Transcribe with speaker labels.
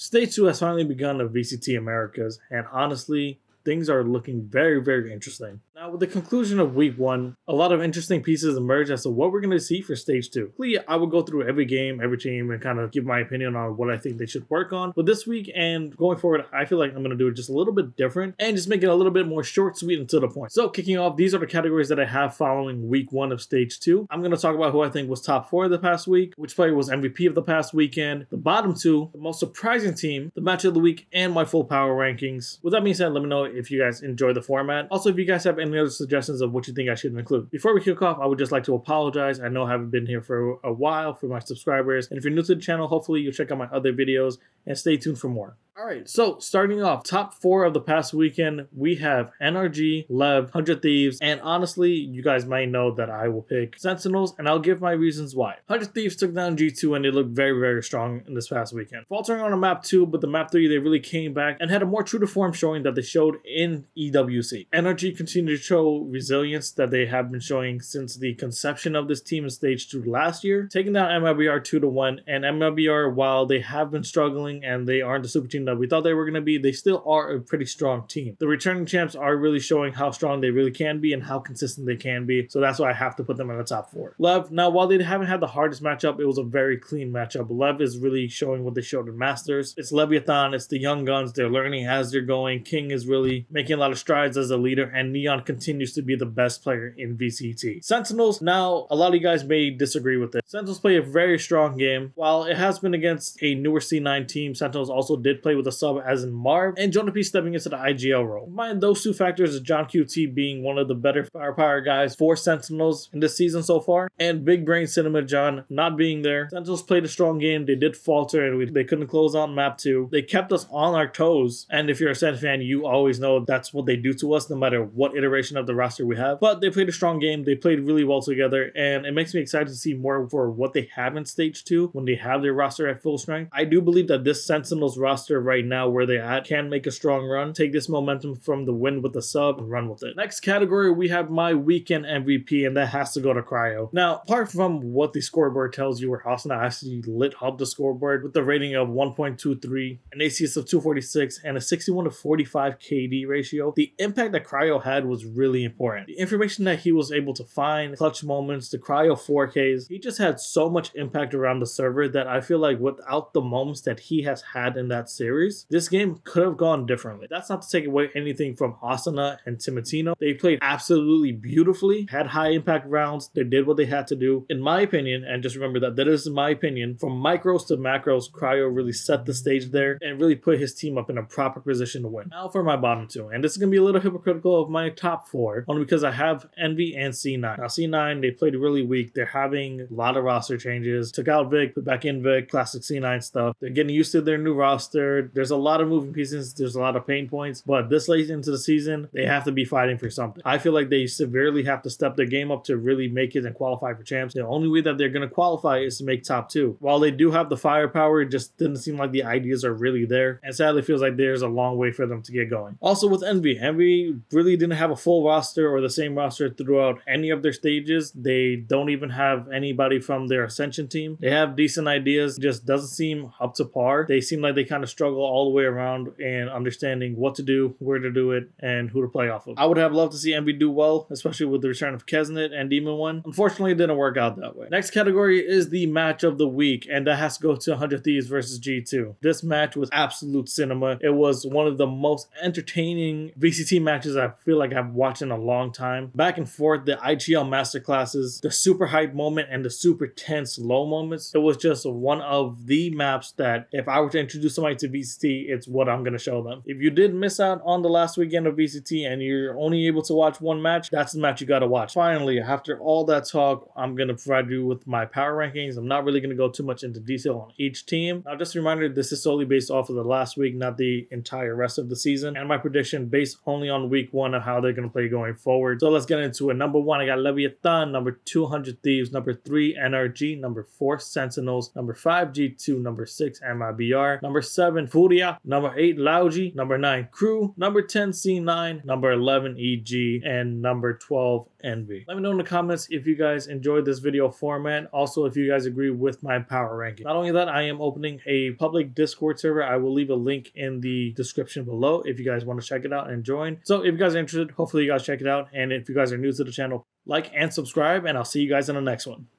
Speaker 1: Stage 2 has finally begun of VCT Americas, and honestly, things are looking very, very interesting. Now, with the conclusion of week 1, a lot of interesting pieces emerge as to what we're going to see for stage 2. I will go through every game, every team, and kind of give my opinion on what I think they should work on. But this week and going forward, I feel like I'm going to do it just a little bit different and just make it a little bit more short, sweet, and to the point. So, kicking off, these are the categories that I have following week 1 of stage 2. I'm going to talk about who I think was top 4 of the past week, which player was MVP of the past weekend, the bottom 2, the most surprising team, the match of the week, and my full power rankings. With that being said, let me know if you guys enjoy the format. Also, if you guys have any other suggestions of what you think I should include. Before we kick off, I would just like to apologize. I know I haven't been here for a while for my subscribers. And if you're new to the channel, hopefully you'll check out my other videos and stay tuned for more. Alright, so starting off, top 4 of the past weekend, we have NRG, Lev, 100 Thieves, and honestly, you guys might know that I will pick Sentinels, and I'll give my reasons why. 100 Thieves took down G2, and they looked very, very strong in this past weekend. Faltering on a map 2, but the map 3, they really came back and had a more true to form showing that they showed in EWC. NRG continued to show resilience that they have been showing since the conception of this team in stage 2 last year, taking down MLBR 2-1, and MLBR, while they have been struggling and they aren't the super team that we thought they were going to be, they still are a pretty strong team. The returning champs are really showing how strong they really can be and how consistent they can be, so that's why I have to put them in the top 4. Lev, now while they haven't had the hardest matchup, it was a very clean matchup. Lev is really showing what they showed in Masters. It's Leviathan, it's the young guns, they're learning as they're going. King is really making a lot of strides as a leader, and Neon continues to be the best player in VCT. Sentinels, now a lot of you guys may disagree with this. Sentinels play a very strong game. While it has been against a newer C9 team, Sentinels also did play with a sub as in Marv, and Jonah P stepping into the IGL role. Combine those two factors, John QT being one of the better firepower guys for Sentinels in this season so far, and Big Brain Cinema John not being there. Sentinels played a strong game. They did falter, and they couldn't close out map 2. They kept us on our toes, and if you're a Sen fan, you always know that's what they do to us no matter what iteration of the roster we have. But they played a strong game. They played really well together, and it makes me excited to see more for what they have in stage 2 when they have their roster at full strength. I do believe that this Sentinels roster right now where they're at can make a strong run, take this momentum from the win with the sub and run with it. Next category, we have my weekend MVP, and that has to go to Cryo. Now, apart from what the scoreboard tells you, where Hasana actually lit up the scoreboard with a rating of 1.23, an ACS of 246, and a 61 to 45 KD ratio, the impact that Cryo had was really important. The information that he was able to find, clutch moments, the Cryo 4Ks, he just had so much impact around the server that I feel like without the moments that he has had in that series, this game could have gone differently. That's not to take away anything from Hasana and Timotino. They played absolutely beautifully, had high impact rounds, they did what they had to do. In my opinion, and just remember that is my opinion, from micros to macros, Cryo really set the stage there and really put his team up in a proper position to win. Now for my bottom 2, and this is going to be a little hypocritical of my top 4, only because I have Envy and C9. Now C9, they played really weak. They're having a lot of roster changes. Took out Vic, put back in Vic, classic C9 stuff. They're getting used to their new roster. There's a lot of moving pieces. There's a lot of pain points, but this late into the season, they have to be fighting for something. I feel like they severely have to step their game up to really make it and qualify for champs. The only way that they're going to qualify is to make top 2. While they do have the firepower, it just didn't seem like the ideas are really there, and sadly feels like there's a long way for them to get going. Also with Envy really didn't have a full roster or the same roster throughout any of their stages. They don't even have anybody from their Ascension team. They have decent ideas, just doesn't seem up to par. They seem like they kind of struggle all the way around in understanding what to do, where to do it, and who to play off of. I would have loved to see Envy do well, especially with the return of Kesnet and Demon One. Unfortunately, it didn't work out that way. Next category is the match of the week, and that has to go to 100 Thieves versus G2. This match was absolute cinema. It was one of the most entertaining VCT matches I feel like I've watched in a long time. Back and forth, the IGL masterclasses, the super hype moment, and the super tense low moments. It was just one of the maps that if I were to introduce somebody to VCT, it's what I'm going to show them. If you did miss out on the last weekend of VCT and you're only able to watch one match, that's the match you got to watch. Finally, after all that talk, I'm going to provide you with my power rankings. I'm not really going to go too much into detail on each team. Now, just a reminder, this is solely based off of the last week, not the entire rest of the season, and my prediction based only on week 1 of how they're going to play going forward. So let's get into it. Number 1, I got Leviathan. Number 2, 100 Thieves. Number 3, NRG. Number 4, Sentinels. Number 5, G2. Number 6, MIBR. Number 7, Furia, number 8 Laoji, number 9 Crew, number 10 C9, number 11 EG, and number 12 Envy. Let me know in the comments if you guys enjoyed this video format. Also, if you guys agree with my power ranking. Not only that, I am opening a public Discord server. I will leave a link in the description below if you guys want to check it out and join. So if you guys are interested, hopefully you guys check it out. And if you guys are new to the channel, like and subscribe, and I'll see you guys in the next one.